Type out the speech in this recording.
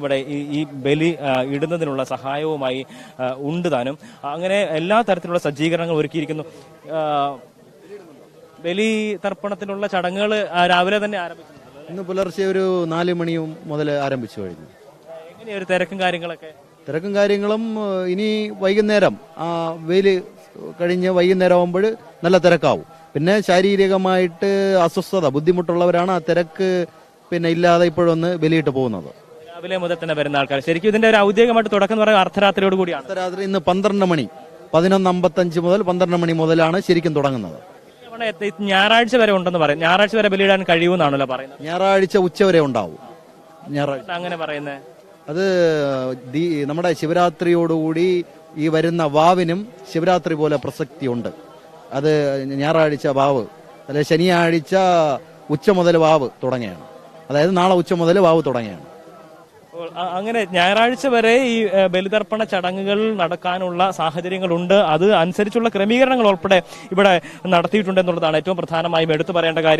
ഇവിടെ ഈ ബലി ഇടുന്നതിനുള്ള സഹായവുമായി ഉണ്ട് താനും. അങ്ങനെ എല്ലാ തരത്തിലുള്ള സജ്ജീകരണങ്ങൾ ഒരുക്കിയിരിക്കുന്നു. ബലി തർപ്പണത്തിനുള്ള ചടങ്ങുകൾ രാവിലെ തന്നെ ആരംഭിച്ചു. ഇന്ന് പുലർച്ചെ ഒരു 4 മണി മുതൽ ആരംഭിച്ചു കഴിഞ്ഞു. എങ്ങനെയൊരു തിരക്കും കാര്യങ്ങളൊക്കെ? തിരക്കും കാര്യങ്ങളും ഇനി വൈകുന്നേരം വെയില് കഴിഞ്ഞ് വൈകുന്നേരം ആകുമ്പോൾ നല്ല തിരക്കാവും. പിന്നെ ശാരീരികമായിട്ട് അസ്വസ്ഥത ബുദ്ധിമുട്ടുള്ളവരാണ് ആ തിരക്ക് ഇല്ലാതെ ഇപ്പോഴൊന്ന് ബലിയിട്ട് പോകുന്നത്. രാവിലെ മുതൽ തന്നെ വരുന്ന ആൾക്കാർ. ശരിക്കും ഇതിന്റെ ഒരു ഔദ്യോഗികമായിട്ട് തുടക്കം എന്ന് പറയുന്നത് അർദ്ധരാത്രിയോട് കൂടിയാണ്. അർദ്ധരാത്രി ഇന്ന് 12 മണി 11:55 മുതൽ 12 മണി മുതലാണ് ശരിക്കും തുടങ്ങുന്നത്. ഞായറാഴ്ച വരെ ഉണ്ടെന്ന് പറയും. ഞായറാഴ്ച വരെ ബലിയിടാൻ കഴിയുമെന്നാണല്ലോ പറയുന്നത്. ഞായറാഴ്ച ഉച്ചവരെ ഉണ്ടാവും. ഞായറാഴ്ച അങ്ങനെ പറയുന്നത് അത് നമ്മുടെ ശിവരാത്രിയോടുകൂടി ഈ വരുന്ന വാവിനും ശിവരാത്രി പോലെ പ്രസക്തിയുണ്ട്. അത് ഞായറാഴ്ച വാവ് അല്ലെ ശനിയാഴ്ച ഉച്ച മുതൽ വാവ് തുടങ്ങിയാണ്. അതായത് നാളെ ഉച്ച മുതൽ വാവ് തുടങ്ങിയാണ്. അങ്ങനെ ഞായറാഴ്ച വരെ ഈ ബലിതർപ്പണ ചടങ്ങുകൾ നടക്കാനുള്ള സാഹചര്യങ്ങളുണ്ട്. അത് അനുസരിച്ചുള്ള ക്രമീകരണങ്ങൾ ഉൾപ്പെടെ ഇവിടെ നടത്തിയിട്ടുണ്ടെന്നുള്ളതാണ് ഏറ്റവും പ്രധാനമായും എടുത്തു പറയേണ്ട കാര്യം.